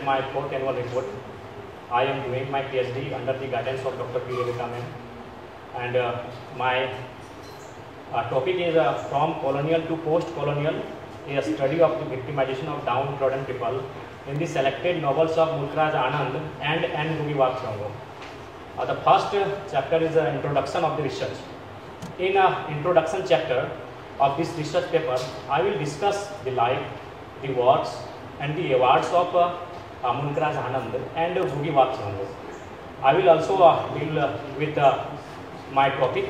present my fourth annual report. I am doing my PhD under the guidance of Dr. P. Ma'am, and my topic is from colonial to post-colonial, a study of the victimization of downtrodden people in the selected novels of Mulkraj Anand and N. Gugi Wakhyongo. The first chapter is an introduction of the research. In introduction chapter of this research paper, I will discuss the life, the works and the awards of Mulkraj Anand and Gugi Wakhyongo. I will also deal with my topic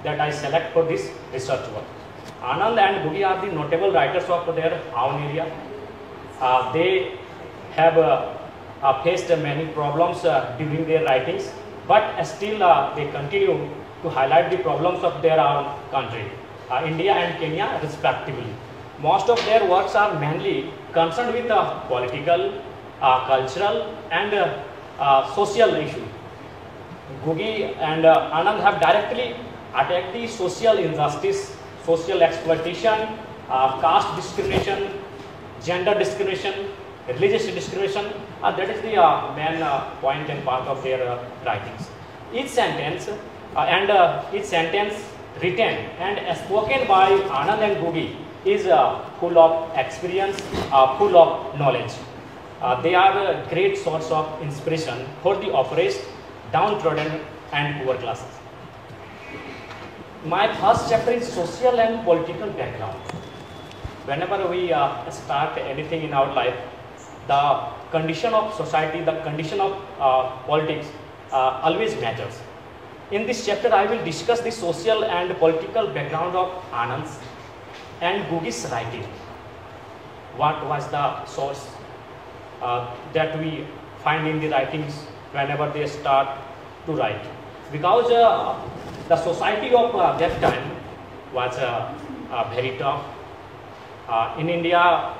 that I select for this research work. Anand and Gugi are the notable writers of their own area. They have faced many problems during their writings, but still they continue to highlight the problems of their own country, India and Kenya respectively. Most of their works are mainly concerned with political, cultural and social issues. Gugi and Anand have directly attacked the social injustice, social exploitation, caste discrimination, gender discrimination, religious discrimination. That is the main point and part of their writings. Each sentence written and spoken by Anand and Gugi is full of experience, full of knowledge. They are a great source of inspiration for the oppressed, downtrodden and poor classes. My first chapter is social and political background. Whenever we start anything in our life, the condition of society, the condition of politics always matters. In this chapter, I will discuss the social and political background of Anand's and Gugi's writing. What was the source that we find in the writings whenever they start to write? Because the society of that time was very tough. In India,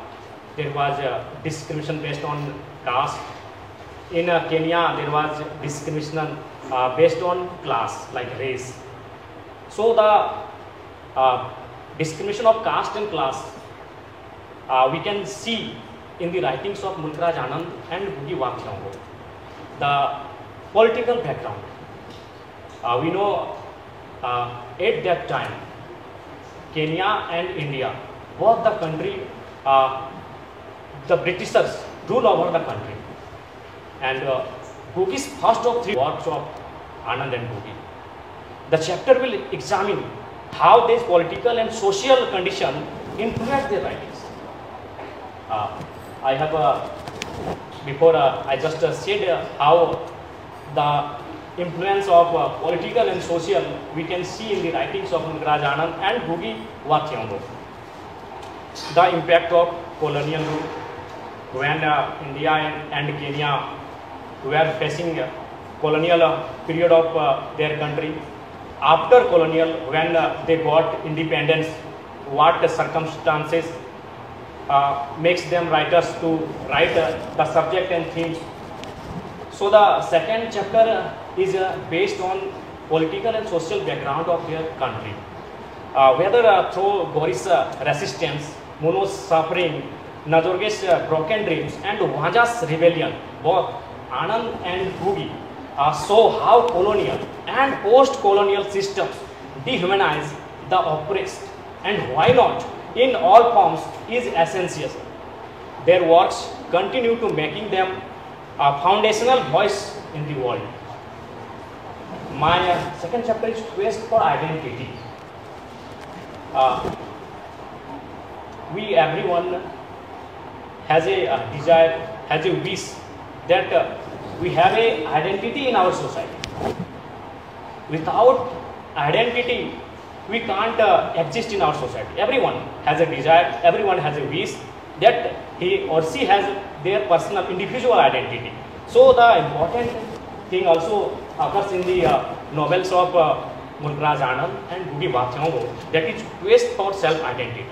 there was discrimination based on caste. In Kenya, there was discrimination based on class, like race. So the discrimination of caste and class we can see in the writings of Mulkraj Anand and Gugi Wakhyongo. The political background. We know at that time, Kenya and India, both the country, the Britishers rule over the country. And Gugi's first of three works of Anand and Gugi. The chapter will examine how this political and social condition influence their writings. I have before I just said how the influence of political and social we can see in the writings of Mulkraj Anand and Gugi Wakhyongo. The impact of colonial rule when India and Kenya were facing colonial period of their country. After colonial, when they got independence, what circumstances makes them writers to write the subject and themes. So the second chapter is based on political and social background of their country. Whether through Gori's resistance, Muno's suffering, Nazorge's broken dreams and Waja's rebellion, both Anand and Gugi show how colonial and post-colonial systems dehumanize the oppressed, and why not in all forms is essential. Their works continue to making them a foundational voice in the world. My second chapter is quest for identity. Everyone has a desire, has a wish that we have a identity in our society. Without identity, we can't exist in our society. Everyone has a desire, everyone has a wish that he or she has their personal individual identity. So the important thing also occurs in the novels of Mulkraj Anand and Gugi Wakhyongo, that is quest for self-identity.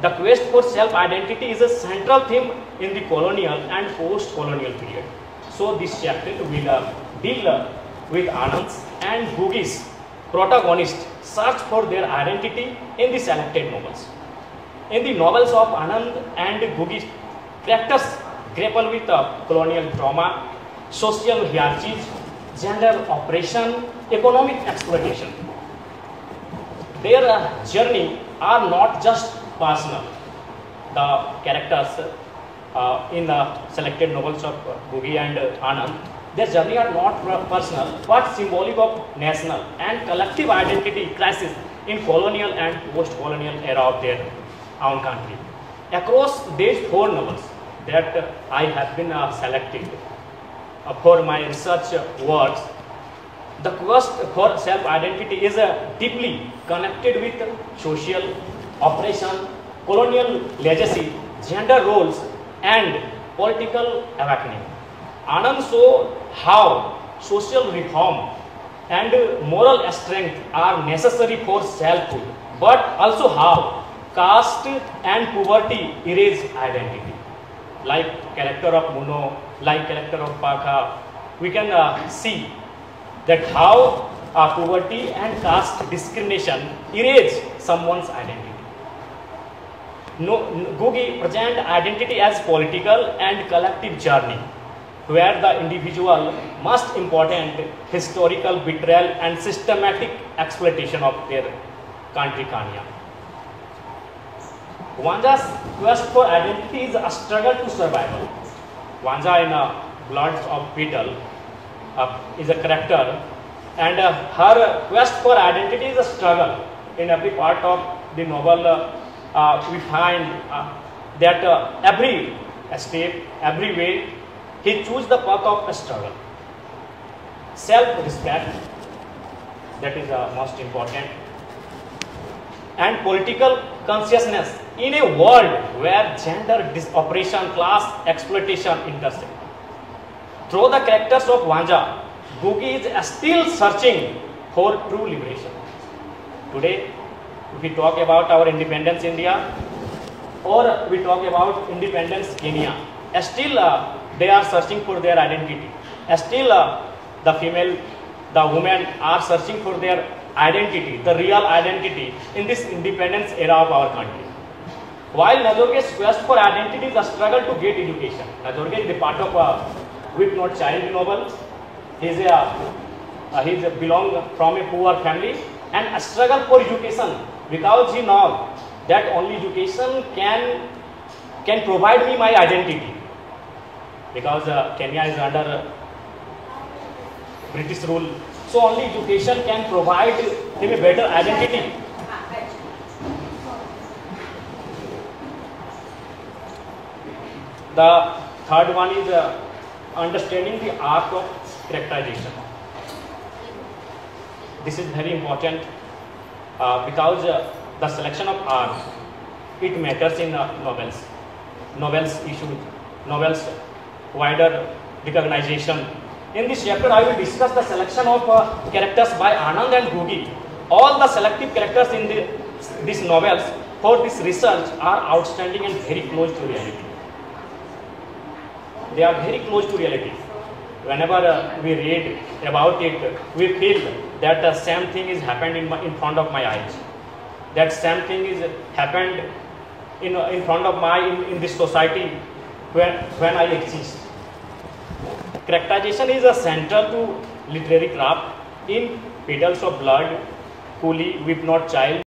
The quest for self-identity is a central theme in the colonial and post-colonial period. So this chapter will deal with Anand's and Gugi's protagonists search for their identity in the selected novels. In the novels of Anand and Gugi, characters grapple with colonial trauma, social hierarchies, gender oppression, economic exploitation. Their journey are not just personal. The characters in the selected novels of Gugi and Anand, their journey are not personal but symbolic of national and collective identity crisis in colonial and post-colonial era of their own country. Across these 4 novels that I have been selected for my research works, the quest for self-identity is deeply connected with social oppression, colonial legacy, gender roles, and political awakening. Anand saw how social reform and moral strength are necessary for selfhood, but also how caste and poverty erase identity. Like character of Muno, like character of Pakha, we can see that how poverty and caste discrimination erase someone's identity. Gugi present identity as political and collective journey, where the individual must important historical betrayal and systematic exploitation of their country Kanya. Vanja's quest for identity is a struggle to survival. Vanja in Blood of Beetle is a character, and her quest for identity is a struggle. In every part of the novel, we find that every step, every way, he chooses the path of a struggle. Self-respect, that is most important, and political consciousness in a world where gender oppression, class exploitation intersect. Through the characters of Vanja, Gugi is still searching for true liberation. Today, if we talk about our independence India, or we talk about independence Kenya, still they are searching for their identity. Still the women are searching for their identity, the real identity in this independence era of our country. While Nazorge's quest for identity is a struggle to get education. Nazorge is the part of With Not Child novel. He is belong from a poor family and a struggle for education, because he knows that only education can provide me my identity, because Kenya is under British rule, so only education can provide him a better identity. The third one is understanding the art of characterization. This is very important because the selection of art, it matters in novels issues, novels wider recognition. In this chapter, I will discuss the selection of characters by Anand and Gugi. All the selective characters in these novels for this research are outstanding and very close to reality. They are very close to reality. Whenever we read about it, we feel that the same thing is happened in front of my eyes. That same thing is happened in front of in this society when I exist. Characterization is central to literary craft. In Petals of Blood, Coolie, With Not Child,